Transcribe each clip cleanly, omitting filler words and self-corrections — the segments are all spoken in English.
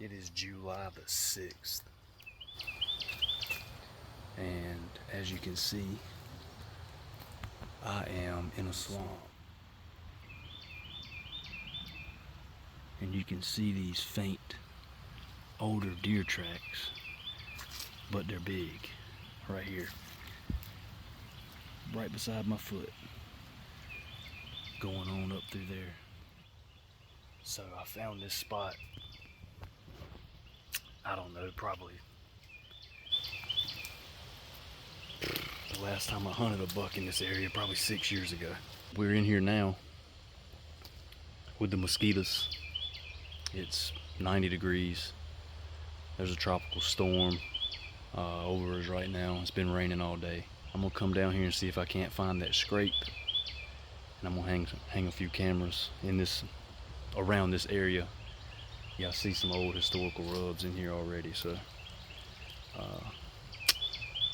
It is July the 6th, and as you can see, I am in a swamp, and you can see these faint older deer tracks, but they're big right here, right beside my foot, going on up through there. So I found this spot, I don't know, probably the last time I hunted a buck in this area, probably 6 years ago. We're in here now with the mosquitoes. It's 90 degrees. There's a tropical storm over us right now. It's been raining all day. I'm gonna come down here and see if I can't find that scrape, and I'm gonna hang a few cameras in this, around this area. Yeah, I see some old historical rubs in here already, so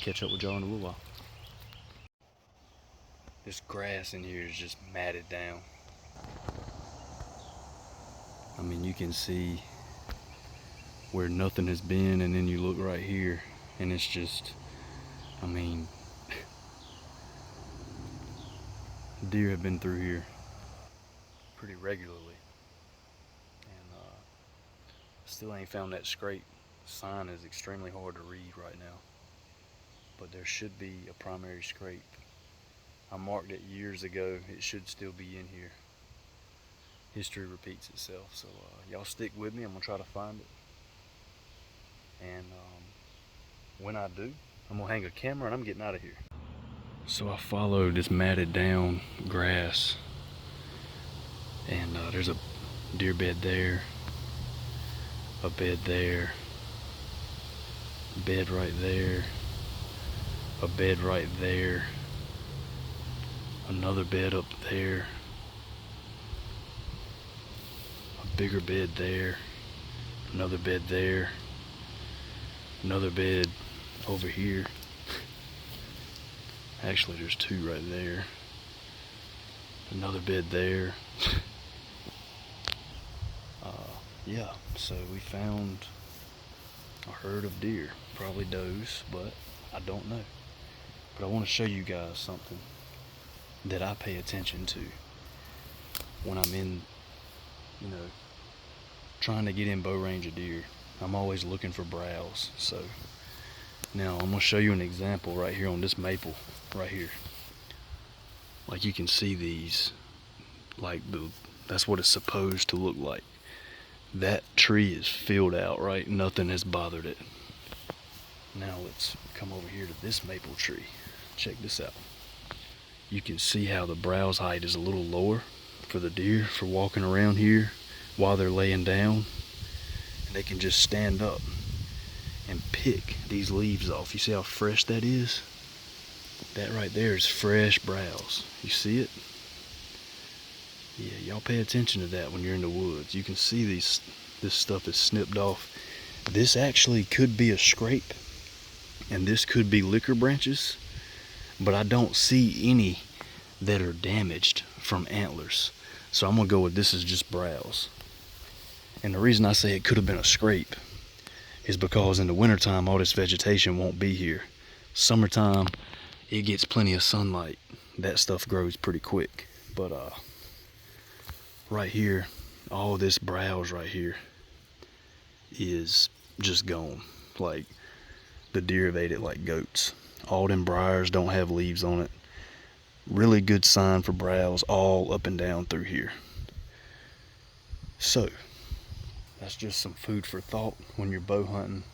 catch up with y'all in a little while. This grass in here is just matted down. I mean, you can see where nothing has been, and then you look right here and it's just, I mean, deer have been through here pretty regularly, and still ain't found that scrape. Sign is extremely hard to read right now, but there should be a primary scrape. I marked it years ago. It should still be in here. History repeats itself, so y'all stick with me. I'm gonna try to find it, and when I do, I'm gonna hang a camera and I'm getting out of here. So I followed this matted down grass, and there's a deer bed there, a bed there, a bed right there, a bed right there, another bed up there, a bigger bed there, another bed there, another bed over here. Actually, there's two right there, another bed there. Yeah, so we found a herd of deer, probably does, but I don't know. But I want to show you guys something that I pay attention to when I'm in, trying to get in bow range of deer. I'm always looking for browse. So now I'm gonna show you an example right here on this maple right here. Like, you can see these, like that's what it's supposed to look like. That tree is filled out, right? Nothing has bothered it. Now let's come over here to this maple tree. Check this out. You can see how the browse height is a little lower for the deer for walking around here while they're laying down, and they can just stand up and pick these leaves off. You see how fresh that is? That right there is fresh browse. You see it? Yeah, y'all pay attention to that when you're in the woods. You can see this stuff is snipped off. This actually could be a scrape, and this could be liquor branches, but I don't see any that are damaged from antlers. So I'm gonna go with this is just browse. And the reason I say it could have been a scrape is because in the wintertime all this vegetation won't be here. Summertime, it gets plenty of sunlight. That stuff grows pretty quick. But right here, all this browse right here is just gone. Like, the deer have ate it like goats. All them briars don't have leaves on it. Really good sign for browse all up and down through here. So that's just some food for thought when you're bow hunting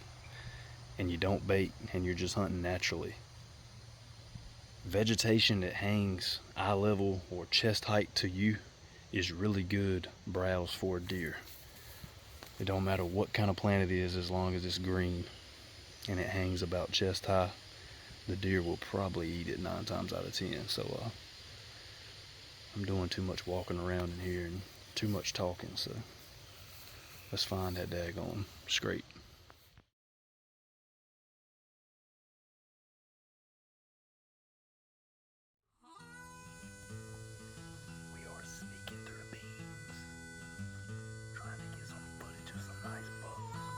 and you don't bait and you're just hunting naturally. Vegetation that hangs eye level or chest height to you is really good browse for a deer. It don't matter what kind of plant it is, as long as it's green and it hangs about chest high, the deer will probably eat it 9 times out of 10. So I'm doing too much walking around in here and too much talking, so let's find that daggone scrape. We are sneaking through the beans, trying to get some footage of some nice bucks.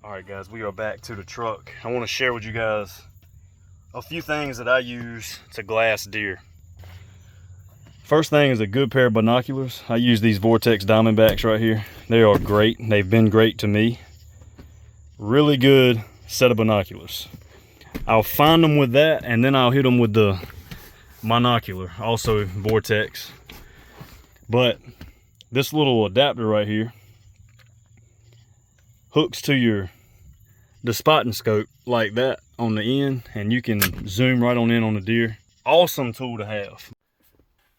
Alright guys, we are back to the truck. I want to share with you guys a few things that I use to glass deer. First thing is a good pair of binoculars. I use these Vortex Diamondbacks right here. They are great. They've been great to me. Really good set of binoculars. I'll find them with that, and then I'll hit them with the monocular, also Vortex. But this little adapter right here hooks to the spotting scope like that on the end, and you can zoom right on in on the deer. Awesome tool to have.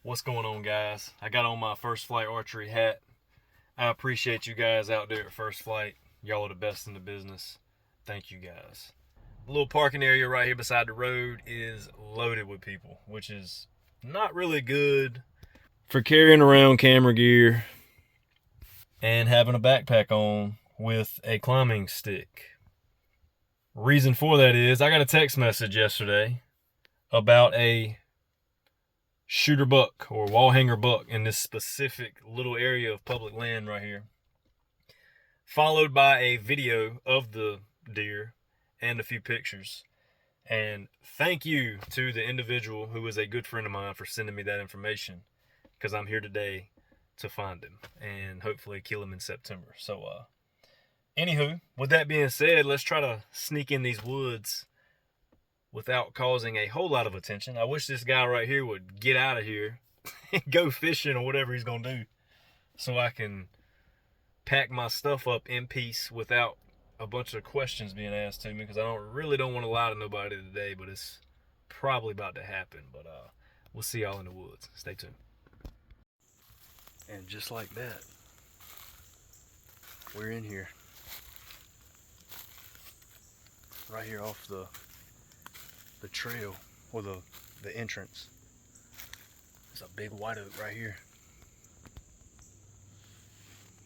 What's going on, guys? I got on my First Flight archery hat. I appreciate you guys out there at First Flight. Y'all are the best in the business. Thank you guys. The little parking area right here beside the road is loaded with people, which is not really good for carrying around camera gear and having a backpack on with a climbing stick. Reason for that is I got a text message yesterday about a shooter buck or wall hanger buck in this specific little area of public land right here, followed by a video of the deer and a few pictures. And thank you to the individual who is a good friend of mine for sending me that information, because I'm here today to find him and hopefully kill him in September. So anywho, with that being said, let's try to sneak in these woods without causing a whole lot of attention. I wish this guy right here would get out of here and go fishing or whatever he's gonna do, so I can pack my stuff up in peace without a bunch of questions being asked to me, because I really don't want to lie to nobody today, but it's probably about to happen. But we'll see y'all in the woods. Stay tuned. And just like that, we're in here. Right here off the trail, or the entrance. There's a big white oak right here.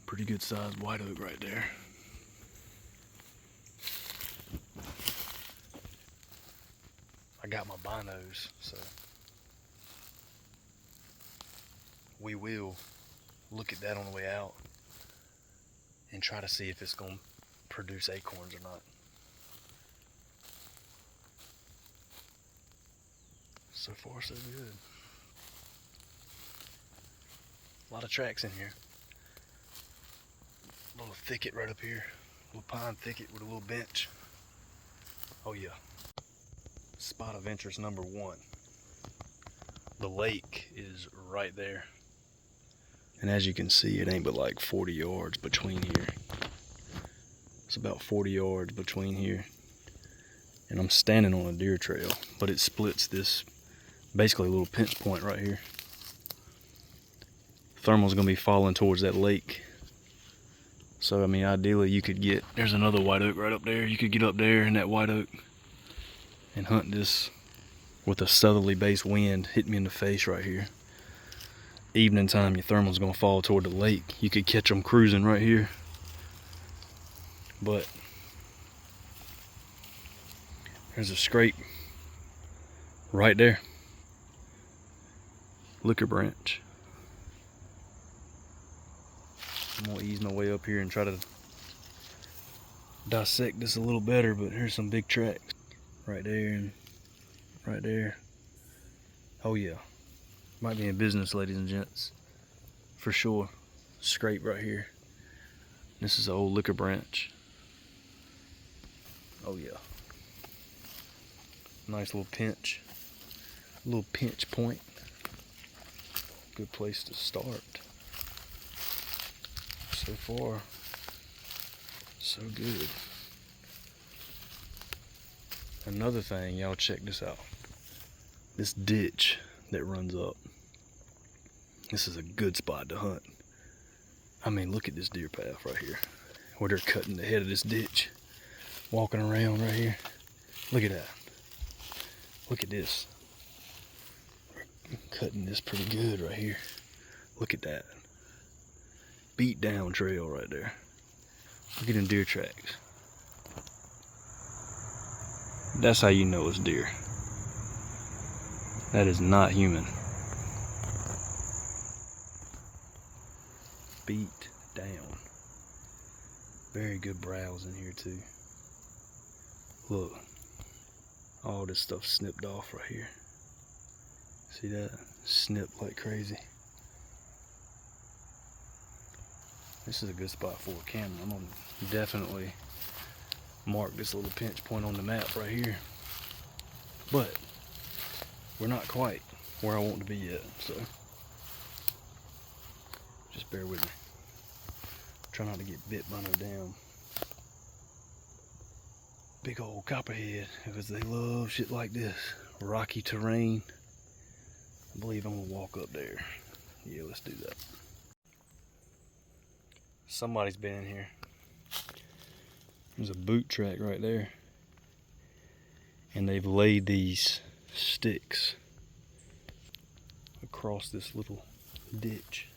Pretty good sized white oak right there. I got my binos, so we will look at that on the way out and try to see if it's going to produce acorns or not. So far, so good. A lot of tracks in here. A little thicket right up here. A little pine thicket with a little bench. Oh yeah. Spot of interest number one. The lake is right there. And as you can see, it ain't but like 40 yards between here. It's about 40 yards between here. And I'm standing on a deer trail, but it splits this, basically a little pinch point right here. Thermal's gonna be falling towards that lake. So I mean, ideally you could get, there's another white oak right up there. You could get up there in that white oak and hunt this with a southerly based wind hitting me in the face right here. Evening time, your thermal's gonna fall toward the lake. You could catch them cruising right here. But there's a scrape right there. Liquor branch. I'm gonna ease my way up here and try to dissect this a little better, but here's some big tracks. Right there and right there. Oh yeah. Might be in business, ladies and gents. For sure. Scrape right here. This is an old liquor branch. Oh yeah. Nice little pinch. Little pinch point. Good place to start. So far, so good. Another thing, y'all check this out. This ditch that runs up. This is a good spot to hunt. I mean, look at this deer path right here, where they're cutting the head of this ditch. Walking around right here. Look at that. Look at this. Cutting this pretty good right here. Look at that. Beat down trail right there. Look at them deer tracks. That's how you know it's deer. That is not human. Beat down. Very good browse in here too. Look, all this stuff snipped off right here. See that? Snipped like crazy. This is a good spot for a camera. I'm gonna definitely mark this little pinch point on the map right here. But we're not quite where I want to be yet, so just bear with me. Try not to get bit by no damn big old copperhead, because they love shit like this. Rocky terrain. I believe I'm gonna walk up there. Yeah, let's do that. Somebody's been in here. There's a boot track right there. And they've laid these sticks across this little ditch.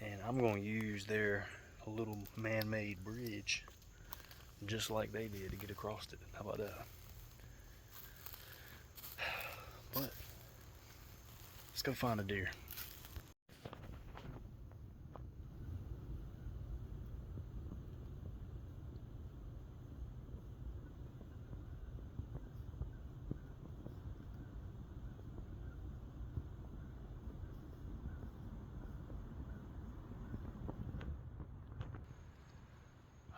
And I'm going to use their little man-made bridge just like they did to get across it. How about that? But let's go find a deer.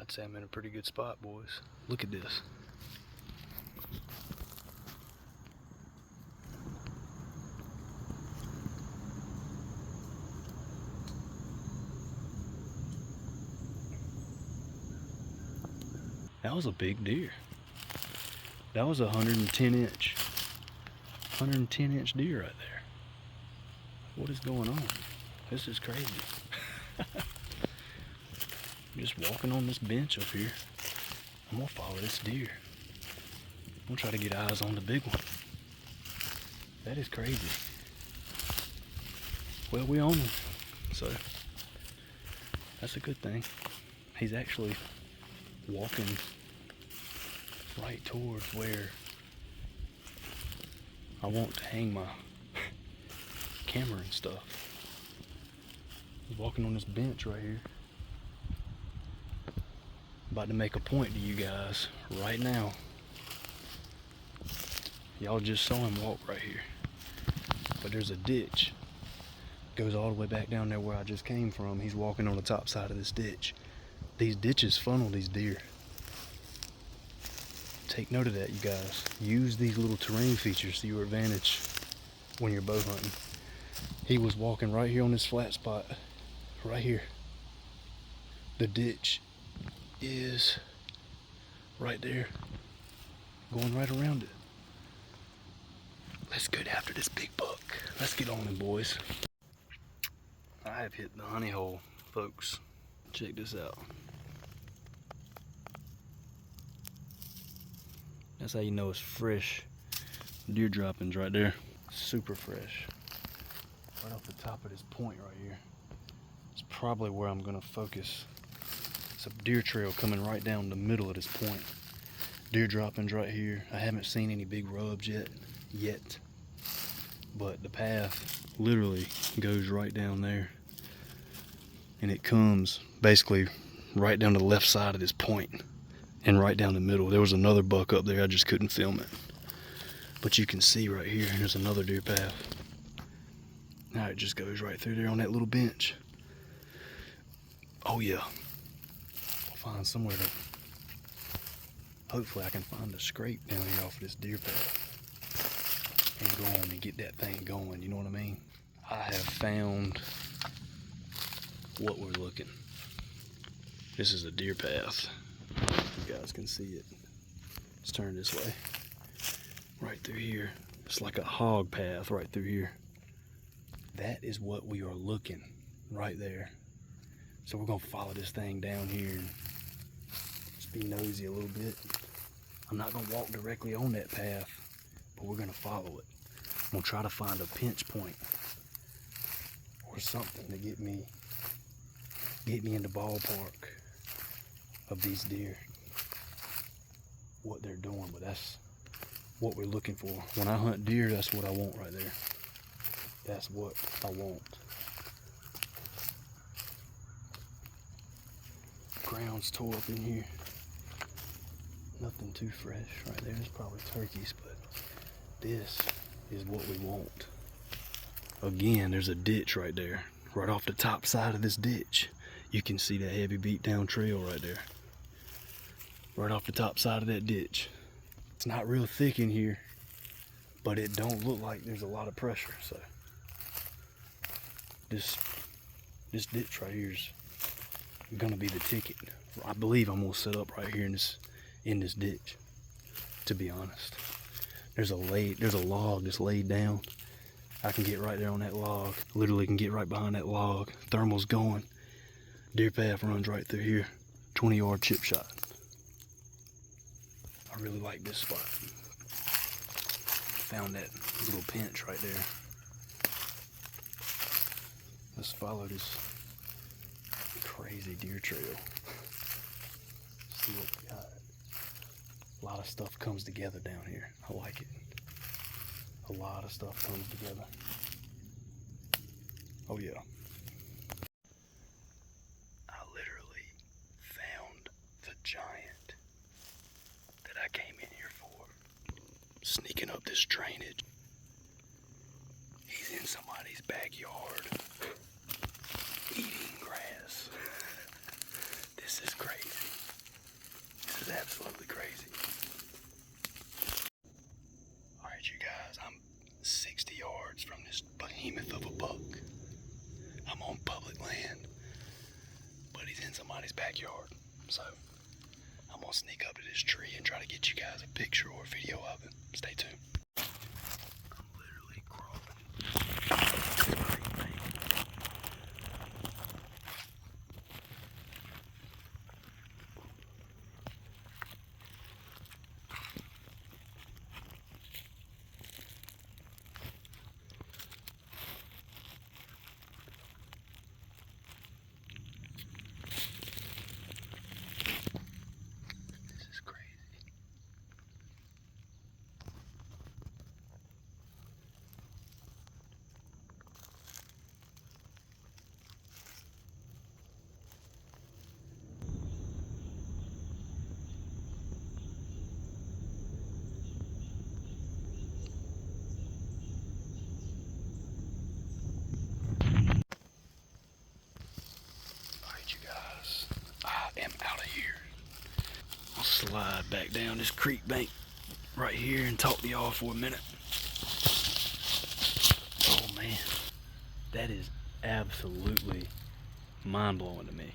I'd say I'm in a pretty good spot, boys. Look at this. That was a big deer. That was a 110 inch deer right there. What is going on? This is crazy. I'm just walking on this bench up here. I'm gonna follow this deer. I'm gonna try to get eyes on the big one. That is crazy. Well, we own him, so that's a good thing. He's actually walking right towards where I want to hang my camera and stuff. He's walking on this bench right here. About to make a point to you guys right now. Y'all just saw him walk right here. But there's a ditch. Goes all the way back down there where I just came from. He's walking on the top side of this ditch. These ditches funnel these deer. Take note of that, you guys. Use these little terrain features to your advantage when you're bow hunting. He was walking right here on this flat spot. Right here. The ditch is right there, going right around it. Let's get after this big buck. Let's get on him, boys. I have hit the honey hole, folks. Check this out. That's how you know it's fresh deer droppings right there. Super fresh. Right off the top of this point right here. It's probably where I'm gonna focus. It's a deer trail coming right down the middle of this point. Deer droppings right here. I haven't seen any big rubs yet. But the path literally goes right down there. And it comes basically right down to the left side of this point and right down the middle. There was another buck up there, I just couldn't film it. But you can see right here, there's another deer path. Now it just goes right through there on that little bench. Oh yeah. Find somewhere to, hopefully I can find a scrape down here off of this deer path and go on and get that thing going, you know what I mean? I have found what we're looking. This is a deer path. You guys can see it. Let's turn this way. Right through here. It's like a hog path right through here. That is what we are looking right there. So we're gonna follow this thing down here and just be nosy a little bit. I'm not gonna walk directly on that path, but we're gonna follow it. I'm gonna try to find a pinch point or something to get me in the ballpark of these deer. What they're doing, but that's what we're looking for. When I hunt deer, that's what I want right there. That's what I want. ground's tore up in here. Nothing too fresh right there. It's probably turkeys, but this is what we want. Again, there's a ditch right there. Right off the top side of this ditch, you can see that heavy beat down trail right there. Right off the top side of that ditch. It's not real thick in here, but it don't look like there's a lot of pressure. So this ditch right here is gonna be the ticket. I believe I'm gonna set up right here in this ditch, to be honest. There's a log that's laid down. I can get right there on that log. Literally can get right behind that log. Thermal's going. Deer path runs right through here. 20-yard chip shot. I really like this spot. Found that little pinch right there. Let's follow this crazy deer trail. See what we got. A lot of stuff comes together down here. I like it. A lot of stuff comes together. Oh yeah. I literally found the giant that I came in here for. Sneaking up this drainage. He's in somebody's backyard. Eating grass. This is crazy. This is absolutely crazy. Alright you guys, I'm 60 yards from this behemoth of a buck. I'm on public land, but he's in somebody's backyard. So I'm gonna sneak up to this tree and try to get you guys a picture or a video of it. Stay tuned. I'm literally crawling. Slide back down this creek bank right here and talk to y'all for a minute. Oh man, that is absolutely mind-blowing to me.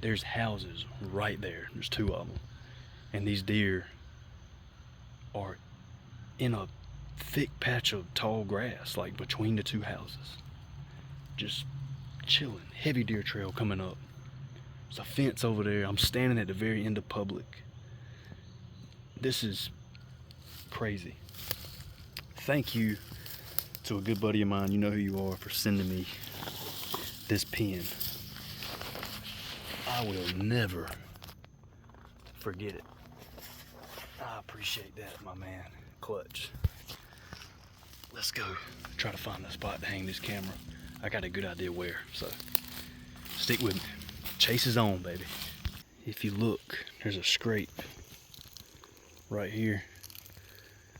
There's houses right there. There's two of them, and these deer are in a thick patch of tall grass, like between the two houses, just chilling. Heavy deer trail coming up. There's a fence over there. I'm standing at the very end of public. This is crazy. Thank you to a good buddy of mine, you know who you are, for sending me this pin. I will never forget it. I appreciate that, my man. Clutch. Let's go try to find a spot to hang this camera. I got a good idea where, so stick with me. Chase is on, baby. If you look, there's a scrape right here.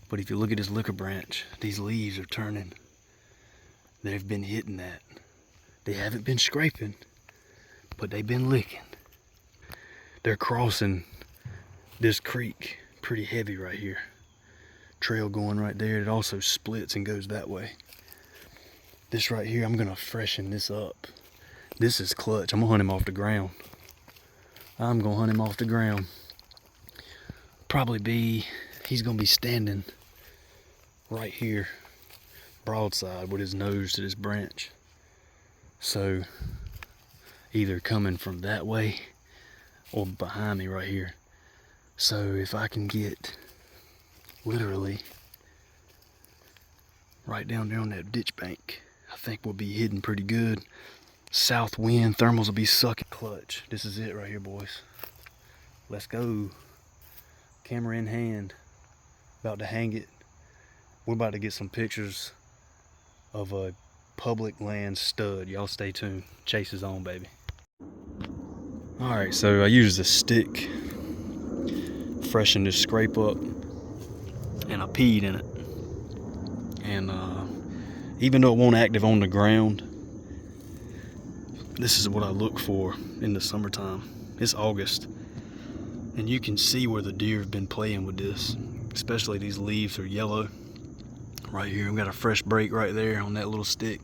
But if you look at this liquor branch, these leaves are turning. They've been hitting that. They haven't been scraping, but they've been licking. They're crossing this creek pretty heavy right here. Trail going right there. It also splits and goes that way. This right here, I'm gonna freshen this up. This is clutch. I'm gonna hunt him off the ground. I'm gonna hunt him off the ground. He's gonna be standing right here, broadside, with his nose to this branch. So, either coming from that way or behind me right here. So if I can get literally right down there on that ditch bank, I think we'll be hidden pretty good. South wind, thermals will be sucking. Clutch. This is it right here, boys. Let's go. Camera in hand. About to hang it. We're about to get some pictures of a public land stud. Y'all stay tuned. Chase is on, baby. Alright, so I used a stick, freshened this scrape up, and I peed in it. And even though it won't active on the ground, this is what I look for in the summertime. It's August, and you can see where the deer have been playing with this, especially these leaves are yellow. Right here, we got a fresh break right there on that little stick.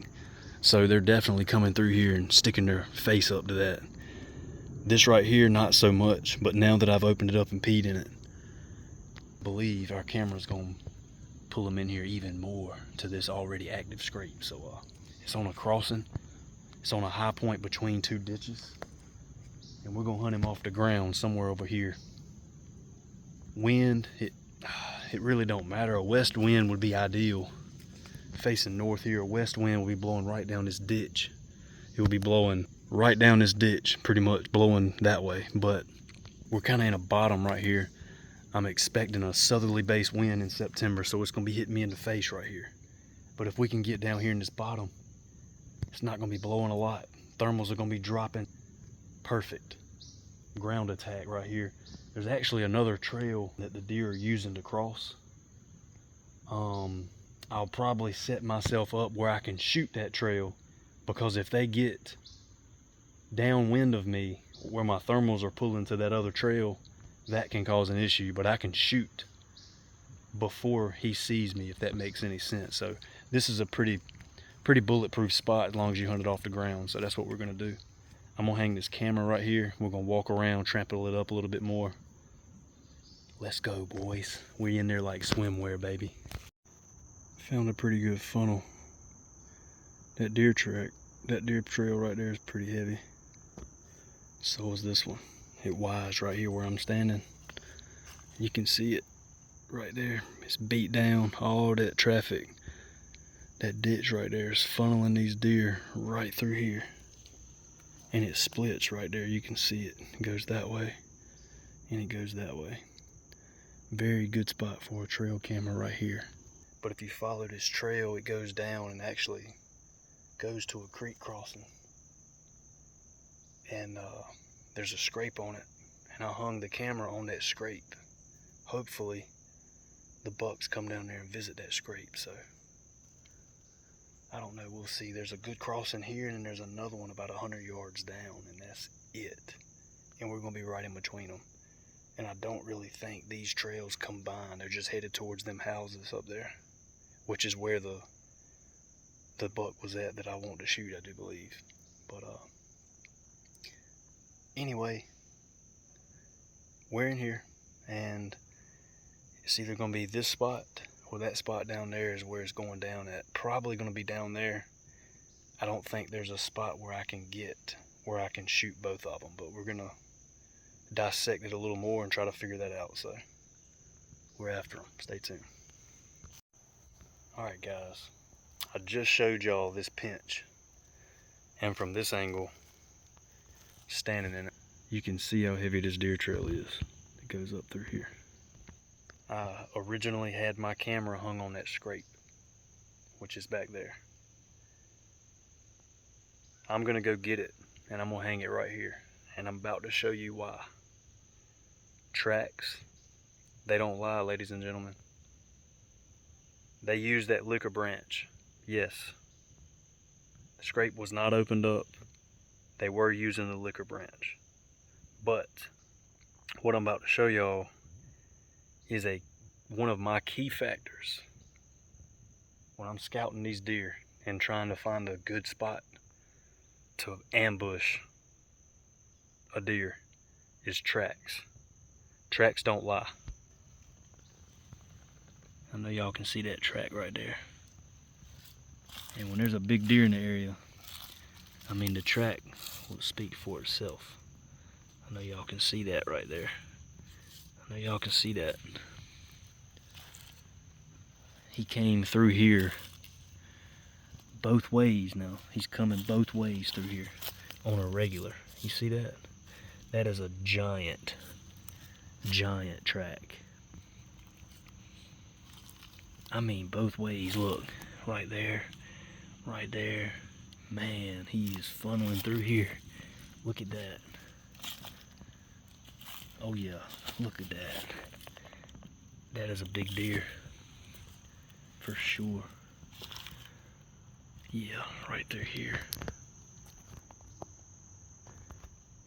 So they're definitely coming through here and sticking their face up to that. This right here, not so much, but now that I've opened it up and peed in it, I believe our camera's gonna pull them in here even more to this already active scrape. So it's on a crossing, it's on a high point between two ditches, and we're gonna hunt him off the ground somewhere over here. Wind, it really don't matter. A west wind would be ideal. Facing north here, a west wind will be blowing right down this ditch. It will be blowing right down this ditch, pretty much blowing that way. But we're kind of in a bottom right here. I'm expecting a southerly based wind in September, so it's going to be hitting me in the face right here. But if we can get down here in this bottom, it's not going to be blowing a lot. Thermals are going to be dropping. Perfect ground attack right here. There's actually another trail that the deer are using to cross. I'll probably set myself up where I can shoot that trail, because if they get downwind of me where my thermals are pulling to that other trail, that can cause an issue. But I can shoot before he sees me, if that makes any sense. So this is a pretty bulletproof spot as long as you hunt it off the ground. So that's what we're gonna do. I'm gonna hang this camera right here. We're gonna walk around, trample it up a little bit more. Let's go, boys. We in there like swimwear, baby. Found a pretty good funnel. That deer trail right there is pretty heavy. So is this one. It wise right here where I'm standing. You can see it right there. It's beat down. All that traffic, that ditch right there is funneling these deer right through here. And it splits right there. You can see it. It goes that way and it goes that way. Very good spot for a trail camera right here. But if you follow this trail, it goes down and actually goes to a creek crossing. And there's a scrape on it. And I hung the camera on that scrape. Hopefully the bucks come down there and visit that scrape. So I don't know, we'll see. There's a good crossing here, and then there's another one about 100 yards down, and that's it. And we're gonna be right in between them. And I don't really think these trails combine. They're just headed towards them houses up there, which is where the buck was at that I want to shoot, I do believe. But anyway, we're in here, and it's either gonna be this spot or that spot down there is where it's going down at. Probably gonna be down there. I don't think there's a spot where I can shoot both of them, but we're gonna dissect it a little more and try to figure that out. So we're after them. Stay tuned. All right, guys, I just showed y'all this pinch, and from this angle, standing in it, you can see how heavy this deer trail is. It goes up through here. I originally had my camera hung on that scrape, which is back there. I'm gonna go get it, and I'm gonna hang it right here, and I'm about to show you why. Tracks, they don't lie, ladies and gentlemen. They used that liquor branch. Yes, the scrape was not opened up. They were using the liquor branch. But what I'm about to show y'all is one of my key factors when I'm scouting these deer and trying to find a good spot to ambush a deer is tracks. Tracks don't lie. I know y'all can see that track right there. And when there's a big deer in the area, I mean, the track will speak for itself. I know y'all can see that right there. I know y'all can see that. He came through here both ways now. He's coming both ways through here on a regular. You see that? That is a giant track. I mean, both ways. Look, right there, right there. Man, he is funneling through here. Look at that. Oh yeah, look at that. That is a big deer, for sure. Yeah, right through here.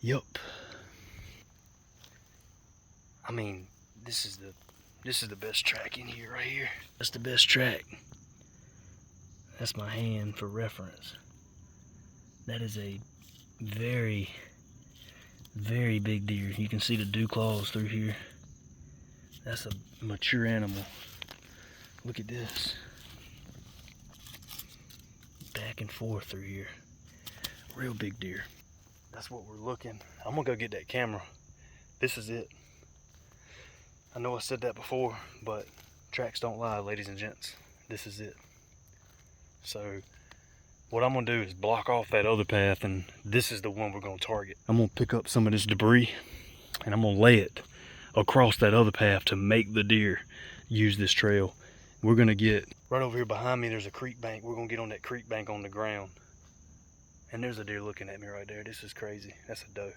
Yup. I mean, this is the best track in here right here. That's the best track. That's my hand for reference. That is a very, very big deer. You can see the dew claws through here. That's a mature animal. Look at this. Back and forth through here. Real big deer. That's what we're looking. I'm gonna go get that camera. This is it. I know I said that before, but tracks don't lie, ladies and gents. This is it. So what I'm gonna do is block off that other path, and this is the one we're gonna target. I'm gonna pick up some of this debris and I'm gonna lay it across that other path to make the deer use this trail. We're gonna get right over here behind me. There's a creek bank. We're gonna get on that creek bank on the ground, and there's a deer looking at me right there. This is crazy. That's a doe.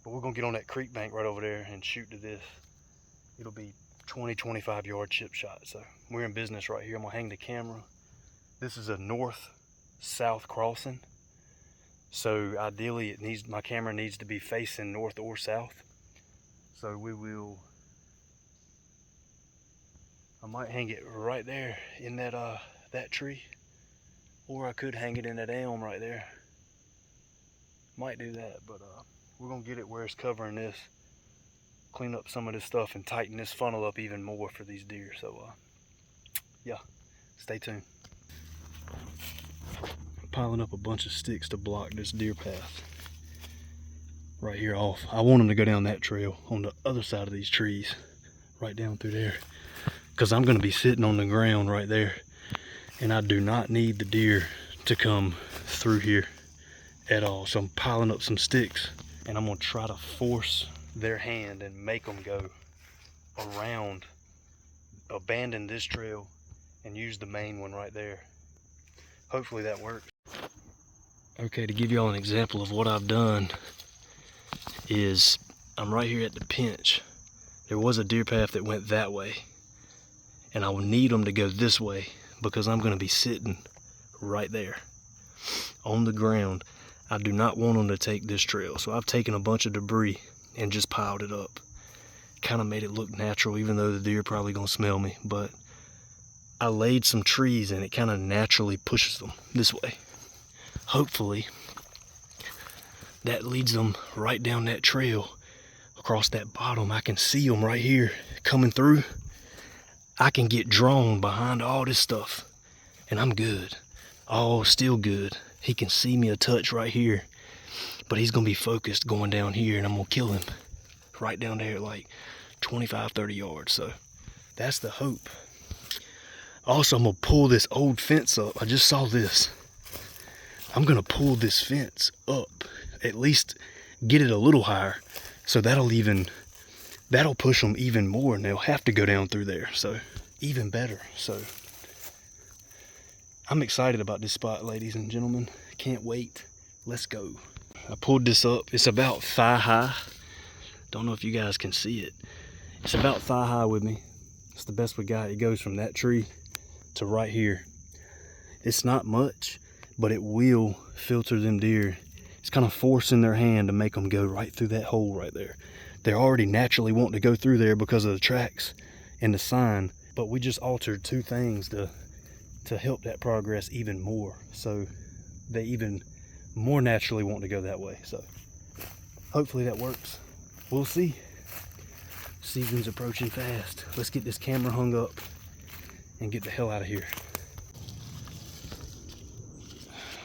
But we're gonna get on that creek bank right over there and shoot to this. It'll be 20-25 yard chip shot. So we're in business right here. I'm gonna hang the camera. This is a north-south crossing, so ideally my camera needs to be facing north or south. So I might hang it right there in that tree, or I could hang it in that elm right there. Might do that, but we're gonna get it where it's covering this, clean up some of this stuff, and tighten this funnel up even more for these deer. So yeah, stay tuned. I'm piling up a bunch of sticks to block this deer path right here off. I want them to go down that trail on the other side of these trees, right down through there, because I'm going to be sitting on the ground right there, and I do not need the deer to come through here at all. So I'm piling up some sticks, and I'm going to try to force their hand and make them go around, abandon this trail, and use the main one right there. Hopefully that works. Okay, to give y'all an example of what I've done is I'm right here at the pinch. There was a deer path that went that way, and I will need them to go this way because I'm going to be sitting right there on the ground. I do not want them to take this trail, so I've taken a bunch of debris and just piled it up. Kind of made it look natural, even though the deer probably gonna smell me, but I laid some trees and it kind of naturally pushes them this way. Hopefully that leads them right down that trail across that bottom. I can see them right here coming through. I can get drawn behind all this stuff and I'm good. Oh, still good. He can see me a touch right here, but he's gonna be focused going down here, and I'm gonna kill him right down there, like 25-30 yards. So that's the hope. Also, I'm gonna pull this old fence up. I just saw this. I'm gonna pull this fence up, at least get it a little higher, so that'll push them even more, and they'll have to go down through there. So even better. So I'm excited about this spot, ladies and gentlemen. Can't wait. Let's go. I pulled this up. It's about thigh high. Don't know if you guys can see it. It's about thigh high with me. It's the best we got. It goes from that tree to right here. It's not much, but it will filter them deer. It's kind of forcing their hand to make them go right through that hole right there. They're already naturally wanting to go through there because of the tracks and the sign, but we just altered two things to help that progress even more. So they even more naturally want to go that way. So hopefully that works. We'll see. Season's approaching fast. Let's get this camera hung up and get the hell out of here.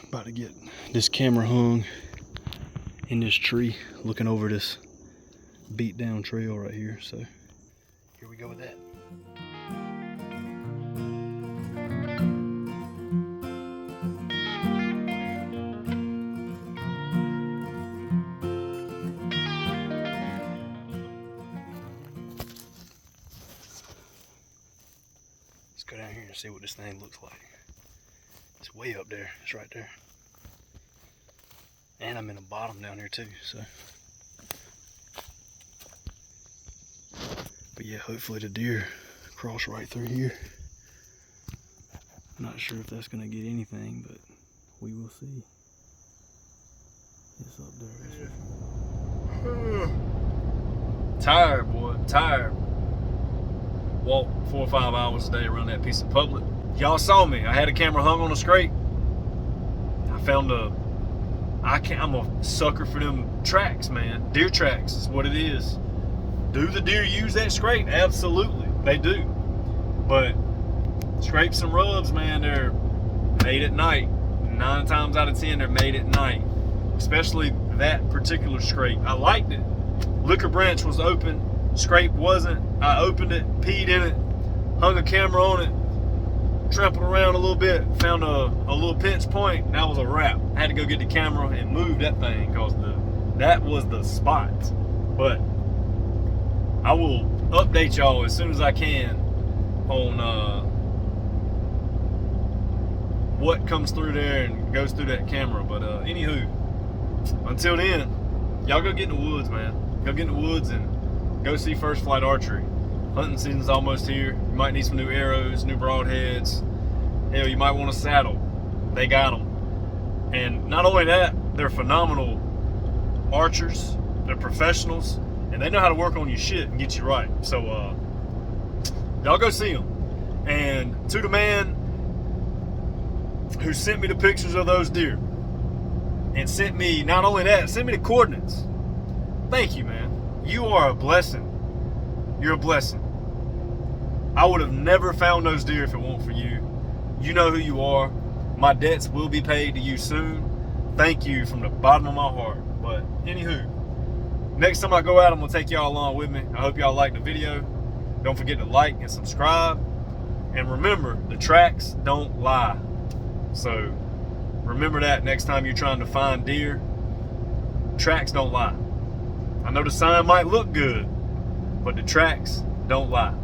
About to get this camera hung in this tree, looking over this beat down trail right here. So here we go with that. Let's go down here and see what this thing looks like. It's way up there. It's right there. And I'm in the bottom down here too, so. But yeah, hopefully the deer cross right through here. Not sure if that's gonna get anything, but we will see. It's up there. Tired, boy, tired. Walk 4 or 5 hours a day around that piece of public. Y'all saw me. I had a camera hung on a scrape. I found I'm a sucker for them tracks, man. Deer tracks is what it is. Do the deer use that scrape? Absolutely, they do. But scrapes and rubs, man, they're made at night. 9 times out of 10, they're made at night. Especially that particular scrape. I liked it. Liquor branch was open, scrape wasn't. I opened it, peed in it, hung a camera on it, trampled around a little bit, found a little pinch point, and that was a wrap. I had to go get the camera and move that thing because that was the spot. But I will update y'all as soon as I can on what comes through there and goes through that camera. But anywho, until then, y'all go get in the woods, man. Go get in the woods and go see First Flight Archery. Hunting season's almost here. You might need some new arrows, new broadheads. Hell, you might want a saddle. They got them. And not only that, they're phenomenal archers. They're professionals. And they know how to work on your shit and get you right. So, y'all go see them. And to the man who sent me the pictures of those deer and sent me, not only that, sent me the coordinates. Thank you, man. You are a blessing. You're a blessing. I would have never found those deer if it weren't for you. You know who you are. My debts will be paid to you soon. Thank you from the bottom of my heart. But anywho, next time I go out, I'm gonna take y'all along with me. I hope y'all liked the video. Don't forget to like and subscribe. And remember, the tracks don't lie. So remember that next time you're trying to find deer. Tracks don't lie. I know the sign might look good, but the tracks don't lie.